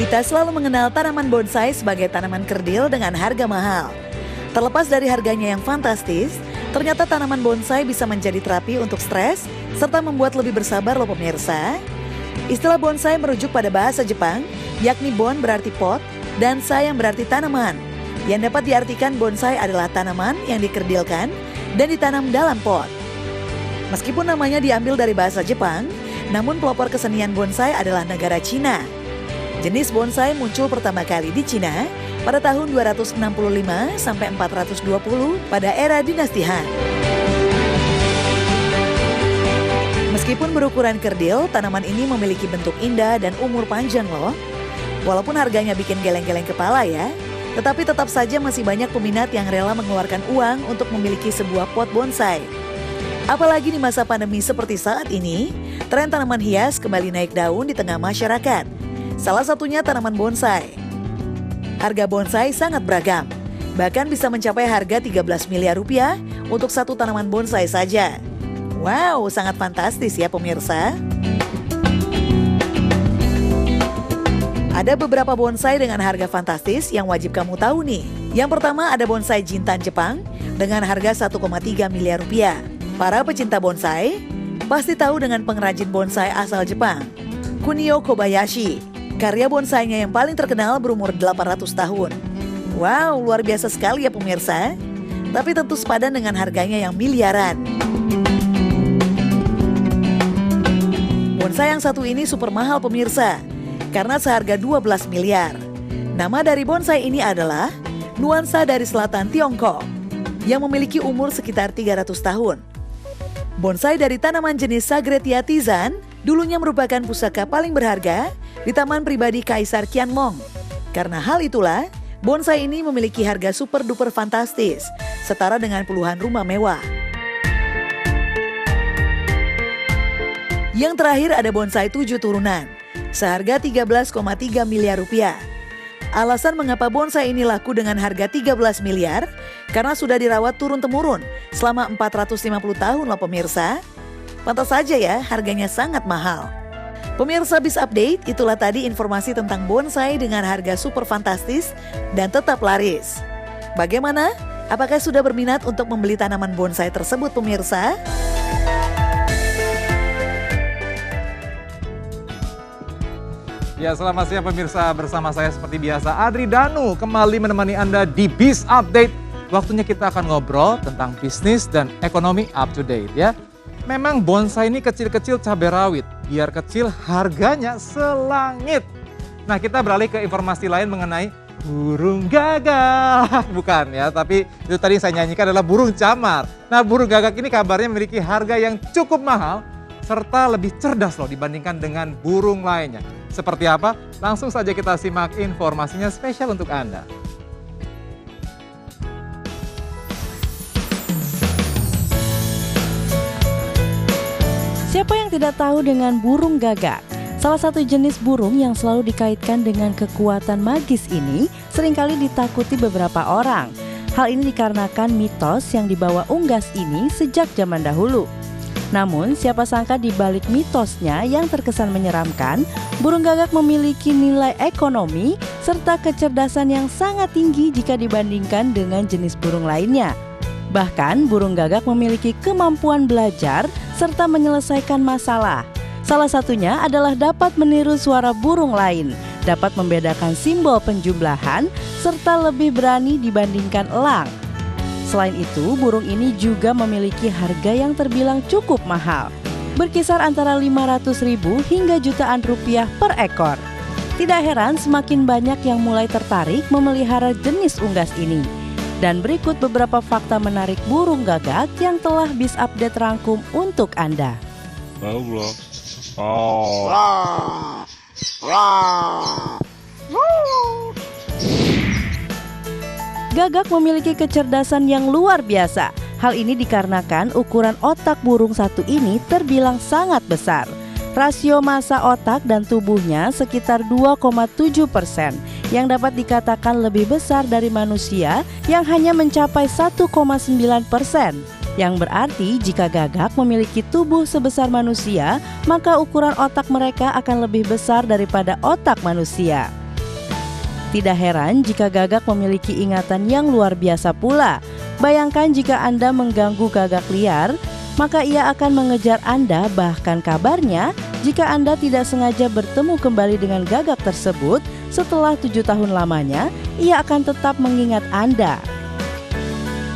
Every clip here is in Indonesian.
Kita selalu mengenal tanaman bonsai sebagai tanaman kerdil dengan harga mahal. Terlepas dari harganya yang fantastis, ternyata tanaman bonsai bisa menjadi terapi untuk stres serta membuat lebih bersabar loh pemirsa. Istilah bonsai merujuk pada bahasa Jepang, yakni bon berarti pot dan sai yang berarti tanaman. Yang dapat diartikan bonsai adalah tanaman yang dikerdilkan dan ditanam dalam pot. Meskipun namanya diambil dari bahasa Jepang, namun pelopor kesenian bonsai adalah negara Cina. Jenis bonsai muncul pertama kali di Cina pada tahun 265 sampai 420 pada era dinasti Han. Meskipun berukuran kerdil, tanaman ini memiliki bentuk indah dan umur panjang loh. Walaupun harganya bikin geleng-geleng kepala ya, tetapi tetap saja masih banyak peminat yang rela mengeluarkan uang untuk memiliki sebuah pot bonsai. Apalagi di masa pandemi seperti saat ini, tren tanaman hias kembali naik daun di tengah masyarakat. Salah satunya tanaman bonsai. Harga bonsai sangat beragam, bahkan bisa mencapai harga 13 miliar rupiah untuk satu tanaman bonsai saja. Wow, sangat fantastis ya pemirsa. Ada beberapa bonsai dengan harga fantastis yang wajib kamu tahu nih. Yang pertama ada bonsai jintan Jepang dengan harga 1,3 miliar rupiah. Para pecinta bonsai pasti tahu dengan pengrajin bonsai asal Jepang, Kunio Kobayashi. Karya bonsainya yang paling terkenal berumur 800 tahun. Wow, luar biasa sekali ya pemirsa. Tapi tentu sepadan dengan harganya yang miliaran. Bonsai yang satu ini super mahal pemirsa, karena seharga 12 miliar. Nama dari bonsai ini adalah nuansa dari selatan Tiongkok, yang memiliki umur sekitar 300 tahun. Bonsai dari tanaman jenis Sagretia Tizan dulunya merupakan pusaka paling berharga di taman pribadi Kaisar Qianmong. Karena hal itulah, bonsai ini memiliki harga super duper fantastis, setara dengan puluhan rumah mewah. Yang terakhir ada bonsai 7 turunan, seharga 13,3 miliar rupiah. Alasan mengapa bonsai ini laku dengan harga 13 miliar, karena sudah dirawat turun-temurun selama 450 tahun loh pemirsa. Pantas saja ya, harganya sangat mahal. Pemirsa Biz Update, itulah tadi informasi tentang bonsai dengan harga super fantastis dan tetap laris. Bagaimana? Apakah sudah berminat untuk membeli tanaman bonsai tersebut pemirsa? Ya, selamat siang pemirsa, bersama saya seperti biasa Adri Danu kembali menemani Anda di Biz Update. Waktunya kita akan ngobrol tentang bisnis dan ekonomi up to date ya. Memang bonsai ini kecil-kecil cabai rawit, biar kecil harganya selangit. Nah, kita beralih ke informasi lain mengenai burung gagak. Bukan ya, tapi itu tadi yang saya nyanyikan adalah burung camar. Nah, burung gagak ini kabarnya memiliki harga yang cukup mahal serta lebih cerdas loh dibandingkan dengan burung lainnya. Seperti apa? Langsung saja kita simak informasinya spesial untuk Anda. Siapa yang tidak tahu dengan burung gagak? Salah satu jenis burung yang selalu dikaitkan dengan kekuatan magis ini seringkali ditakuti beberapa orang. Hal ini dikarenakan mitos yang dibawa unggas ini sejak zaman dahulu. Namun, siapa sangka di balik mitosnya yang terkesan menyeramkan, burung gagak memiliki nilai ekonomi serta kecerdasan yang sangat tinggi jika dibandingkan dengan jenis burung lainnya. Bahkan, burung gagak memiliki kemampuan belajar serta menyelesaikan masalah. Salah satunya adalah dapat meniru suara burung lain, dapat membedakan simbol penjumlahan, serta lebih berani dibandingkan elang. Selain itu, burung ini juga memiliki harga yang terbilang cukup mahal, berkisar antara 500.000 hingga jutaan rupiah per ekor. Tidak heran semakin banyak yang mulai tertarik memelihara jenis unggas ini. Dan berikut beberapa fakta menarik burung gagak yang telah Biz Update rangkum untuk Anda. Gagak memiliki kecerdasan yang luar biasa. Hal ini dikarenakan ukuran otak burung satu ini terbilang sangat besar. Rasio massa otak dan tubuhnya sekitar 2,7%, yang dapat dikatakan lebih besar dari manusia yang hanya mencapai 1,9%. Yang berarti jika gagak memiliki tubuh sebesar manusia, maka ukuran otak mereka akan lebih besar daripada otak manusia. Tidak heran jika gagak memiliki ingatan yang luar biasa pula. Bayangkan jika Anda mengganggu gagak liar, maka ia akan mengejar Anda. Bahkan kabarnya, jika Anda tidak sengaja bertemu kembali dengan gagak tersebut setelah 7 tahun lamanya, ia akan tetap mengingat Anda.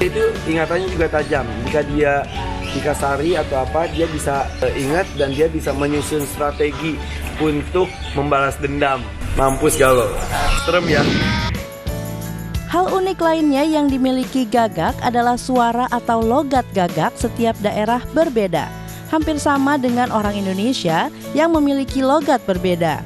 Itu ingatannya juga tajam. Jika dia dikasari atau apa, dia bisa ingat dan dia bisa menyusun strategi untuk membalas dendam. Mampus galau. Serem ya. Hal unik lainnya yang dimiliki gagak adalah suara atau logat gagak setiap daerah berbeda. Hampir sama dengan orang Indonesia yang memiliki logat berbeda.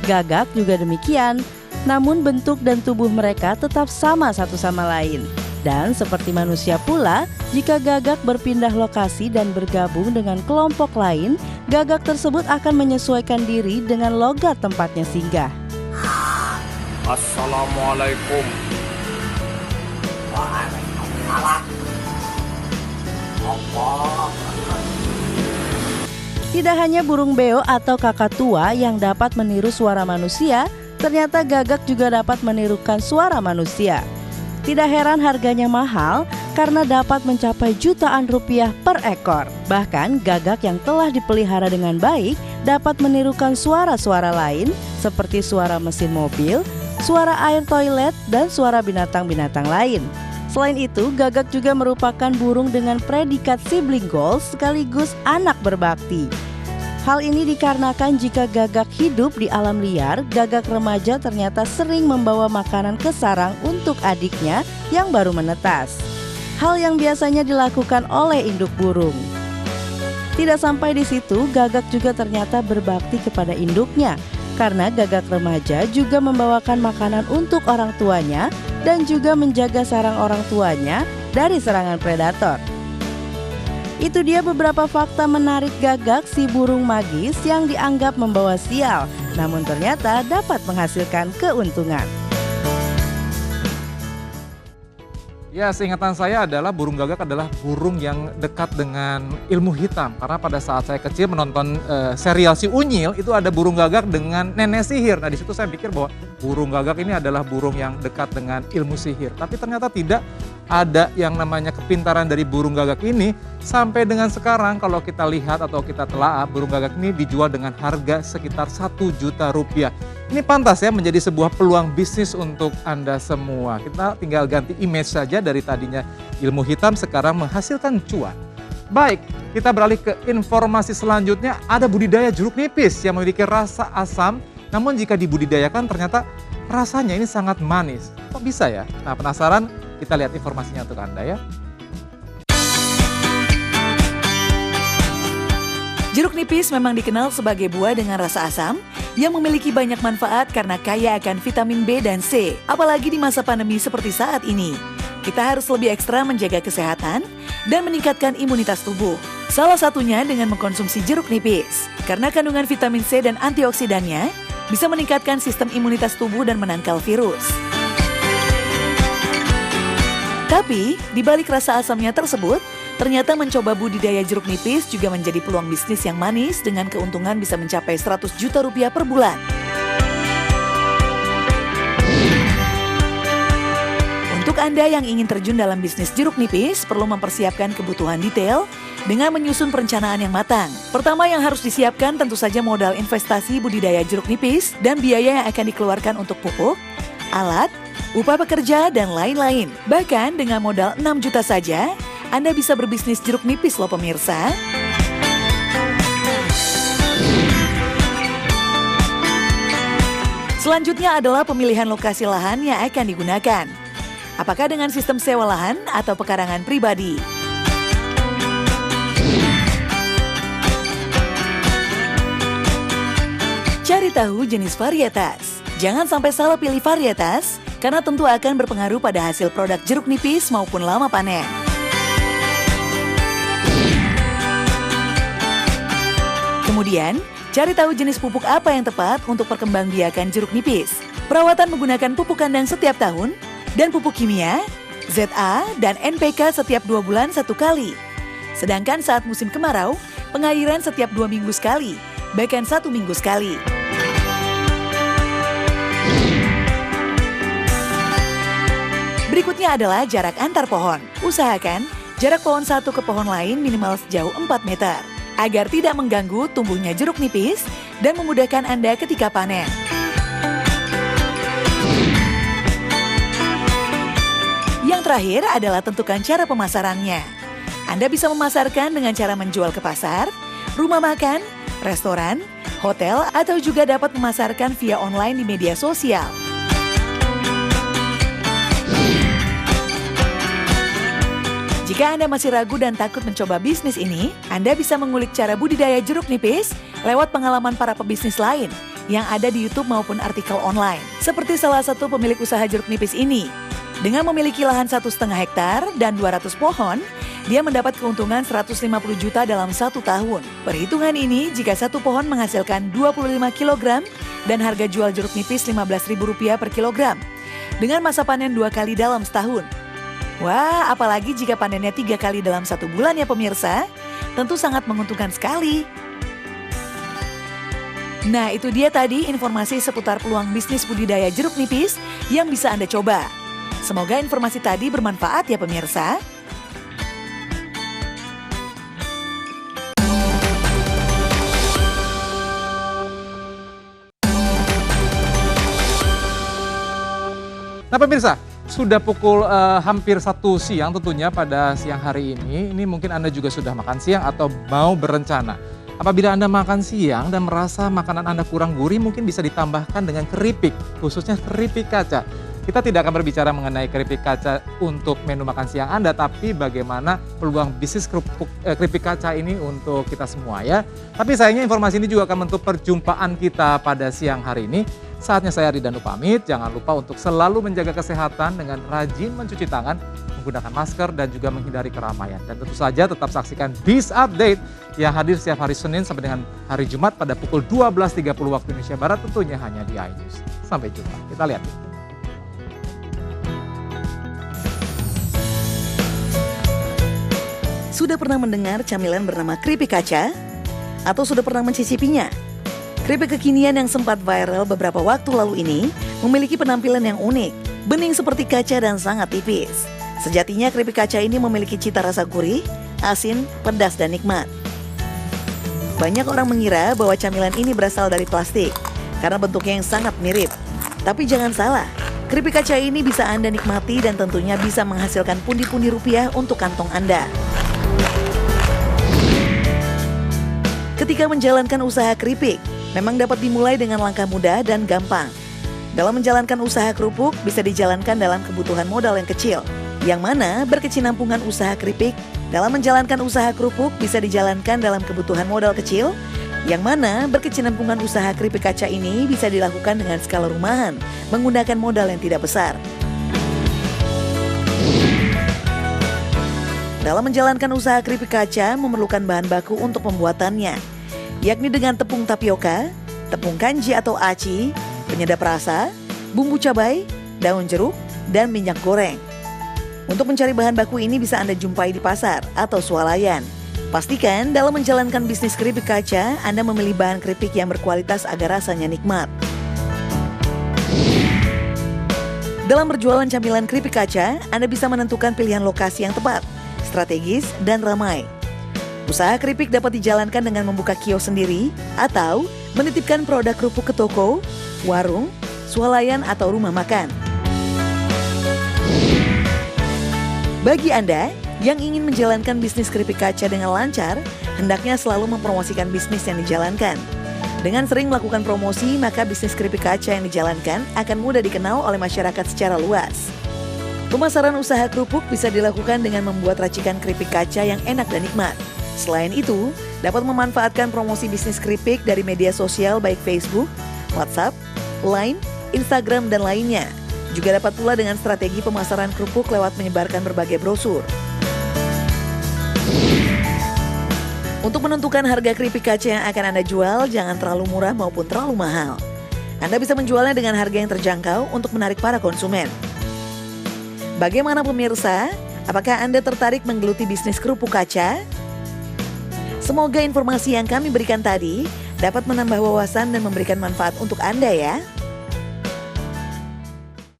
Gagak juga demikian, namun bentuk dan tubuh mereka tetap sama satu sama lain. Dan seperti manusia pula, jika gagak berpindah lokasi dan bergabung dengan kelompok lain, gagak tersebut akan menyesuaikan diri dengan logat tempatnya singgah. Assalamualaikum. Tidak hanya burung beo atau kakatua yang dapat meniru suara manusia, ternyata gagak juga dapat menirukan suara manusia. Tidak heran harganya mahal karena dapat mencapai jutaan rupiah per ekor. Bahkan gagak yang telah dipelihara dengan baik dapat menirukan suara-suara lain seperti suara mesin mobil, suara air toilet, dan suara binatang-binatang lain. Selain itu, gagak juga merupakan burung dengan predikat sibling goals sekaligus anak berbakti. Hal ini dikarenakan jika gagak hidup di alam liar, gagak remaja ternyata sering membawa makanan ke sarang untuk adiknya yang baru menetas. Hal yang biasanya dilakukan oleh induk burung. Tidak sampai di situ, gagak juga ternyata berbakti kepada induknya, karena gagak remaja juga membawakan makanan untuk orang tuanya dan juga menjaga sarang orang tuanya dari serangan predator. Itu dia beberapa fakta menarik gagak si burung magis yang dianggap membawa sial, namun ternyata dapat menghasilkan keuntungan. Ya, seingatan saya adalah burung gagak adalah burung yang dekat dengan ilmu hitam. Karena pada saat saya kecil menonton serial Si Unyil, itu ada burung gagak dengan nenek sihir. Nah, di situ saya pikir bahwa burung gagak ini adalah burung yang dekat dengan ilmu sihir. Tapi ternyata tidak. Ada yang namanya kepintaran dari burung gagak ini. Sampai dengan sekarang kalau kita lihat atau kita telaah, burung gagak ini dijual dengan harga sekitar 1 juta rupiah. Ini pantas ya menjadi sebuah peluang bisnis untuk Anda semua. Kita tinggal ganti image saja, dari tadinya ilmu hitam sekarang menghasilkan cuan. Baik, kita beralih ke informasi selanjutnya. Ada budidaya jeruk nipis yang memiliki rasa asam, namun jika dibudidayakan ternyata rasanya ini sangat manis. Kok bisa ya? Nah, penasaran? Kita lihat informasinya untuk Anda ya. Jeruk nipis memang dikenal sebagai buah dengan rasa asam yang memiliki banyak manfaat karena kaya akan vitamin B dan C, apalagi di masa pandemi seperti saat ini. Kita harus lebih ekstra menjaga kesehatan dan meningkatkan imunitas tubuh. Salah satunya dengan mengkonsumsi jeruk nipis, karena kandungan vitamin C dan antioksidannya bisa meningkatkan sistem imunitas tubuh dan menangkal virus. Tapi, di balik rasa asamnya tersebut, ternyata mencoba budidaya jeruk nipis juga menjadi peluang bisnis yang manis dengan keuntungan bisa mencapai 100 juta rupiah per bulan. Untuk Anda yang ingin terjun dalam bisnis jeruk nipis, perlu mempersiapkan kebutuhan detail dengan menyusun perencanaan yang matang. Pertama yang harus disiapkan tentu saja modal investasi budidaya jeruk nipis dan biaya yang akan dikeluarkan untuk pupuk, alat, upah pekerja, dan lain-lain. Bahkan dengan modal 6 juta saja, Anda bisa berbisnis jeruk nipis loh pemirsa. Selanjutnya adalah pemilihan lokasi lahan yang akan digunakan. Apakah dengan sistem sewa lahan atau pekarangan pribadi? Cari tahu jenis varietas. Jangan sampai salah pilih varietas, karena tentu akan berpengaruh pada hasil produk jeruk nipis maupun lama panen. Kemudian, cari tahu jenis pupuk apa yang tepat untuk perkembangbiakan jeruk nipis. Perawatan menggunakan pupuk kandang setiap tahun, dan pupuk kimia, ZA, dan NPK setiap 2 bulan 1 kali. Sedangkan saat musim kemarau, pengairan setiap 2 minggu sekali, bahkan 1 minggu sekali. Berikutnya adalah jarak antar pohon. Usahakan jarak pohon satu ke pohon lain minimal sejauh 4 meter, agar tidak mengganggu tumbuhnya jeruk nipis dan memudahkan Anda ketika panen. Yang terakhir adalah tentukan cara pemasarannya. Anda bisa memasarkan dengan cara menjual ke pasar, rumah makan, restoran, hotel, atau juga dapat memasarkan via online di media sosial. Jika Anda masih ragu dan takut mencoba bisnis ini, Anda bisa mengulik cara budidaya jeruk nipis lewat pengalaman para pebisnis lain yang ada di YouTube maupun artikel online. Seperti salah satu pemilik usaha jeruk nipis ini. Dengan memiliki lahan 1,5 hektar dan 200 pohon, dia mendapat keuntungan 150 juta dalam 1 tahun. Perhitungan ini jika satu pohon menghasilkan 25 kg dan harga jual jeruk nipis Rp15.000 per kilogram. Dengan masa panen 2 kali dalam setahun. Wah, apalagi jika panennya 3 kali dalam 1 bulan ya pemirsa, tentu sangat menguntungkan sekali. Nah, itu dia tadi informasi seputar peluang bisnis budidaya jeruk nipis yang bisa Anda coba. Semoga informasi tadi bermanfaat ya pemirsa. Nah pemirsa, sudah pukul hampir 1 siang tentunya pada siang hari ini. Ini mungkin Anda juga sudah makan siang atau mau berencana. Apabila Anda makan siang dan merasa makanan Anda kurang gurih, mungkin bisa ditambahkan dengan keripik, khususnya keripik kaca. Kita tidak akan berbicara mengenai keripik kaca untuk menu makan siang Anda, tapi bagaimana peluang bisnis keripik kaca ini untuk kita semua ya. Tapi sayangnya informasi ini juga akan menutup perjumpaan kita pada siang hari ini. Saatnya saya Ari Danu pamit, jangan lupa untuk selalu menjaga kesehatan dengan rajin mencuci tangan, menggunakan masker dan juga menghindari keramaian. Dan tentu saja tetap saksikan Biz Update yang hadir setiap hari Senin sampai dengan hari Jumat pada pukul 12.30 waktu Indonesia Barat, tentunya hanya di iNews. Sampai jumpa, kita lihat. Sudah pernah mendengar camilan bernama keripik kaca? Atau sudah pernah mencicipinya? Keripik kekinian yang sempat viral beberapa waktu lalu ini memiliki penampilan yang unik, bening seperti kaca dan sangat tipis. Sejatinya keripik kaca ini memiliki cita rasa gurih, asin, pedas, dan nikmat. Banyak orang mengira bahwa camilan ini berasal dari plastik karena bentuknya yang sangat mirip. Tapi jangan salah, keripik kaca ini bisa Anda nikmati dan tentunya bisa menghasilkan pundi-pundi rupiah untuk kantong Anda. Ketika menjalankan usaha keripik, memang dapat dimulai dengan langkah mudah dan gampang. Dalam menjalankan usaha kerupuk bisa dijalankan dalam kebutuhan modal yang kecil, yang mana berkesinambungan usaha keripik dalam menjalankan usaha kerupuk bisa dijalankan dalam kebutuhan modal kecil, yang mana berkesinambungan usaha keripik kaca ini bisa dilakukan dengan skala rumahan, menggunakan modal yang tidak besar. Dalam menjalankan usaha keripik kaca memerlukan bahan baku untuk pembuatannya, yakni dengan tepung tapioka, tepung kanji atau aci, penyedap rasa, bumbu cabai, daun jeruk, dan minyak goreng. Untuk mencari bahan baku ini bisa Anda jumpai di pasar atau swalayan. Pastikan dalam menjalankan bisnis keripik kaca, Anda memilih bahan keripik yang berkualitas agar rasanya nikmat. Dalam berjualan camilan keripik kaca, Anda bisa menentukan pilihan lokasi yang tepat, strategis, dan ramai. Usaha keripik dapat dijalankan dengan membuka kios sendiri atau menitipkan produk kerupuk ke toko, warung, swalayan, atau rumah makan. Bagi Anda yang ingin menjalankan bisnis keripik kaca dengan lancar, hendaknya selalu mempromosikan bisnis yang dijalankan. Dengan sering melakukan promosi, maka bisnis keripik kaca yang dijalankan akan mudah dikenal oleh masyarakat secara luas. Pemasaran usaha kerupuk bisa dilakukan dengan membuat racikan keripik kaca yang enak dan nikmat. Selain itu, dapat memanfaatkan promosi bisnis keripik dari media sosial baik Facebook, WhatsApp, Line, Instagram, dan lainnya. Juga dapat pula dengan strategi pemasaran kerupuk lewat menyebarkan berbagai brosur. Untuk menentukan harga keripik kaca yang akan Anda jual, jangan terlalu murah maupun terlalu mahal. Anda bisa menjualnya dengan harga yang terjangkau untuk menarik para konsumen. Bagaimana pemirsa? Apakah Anda tertarik menggeluti bisnis kerupuk kaca? Semoga informasi yang kami berikan tadi dapat menambah wawasan dan memberikan manfaat untuk Anda ya.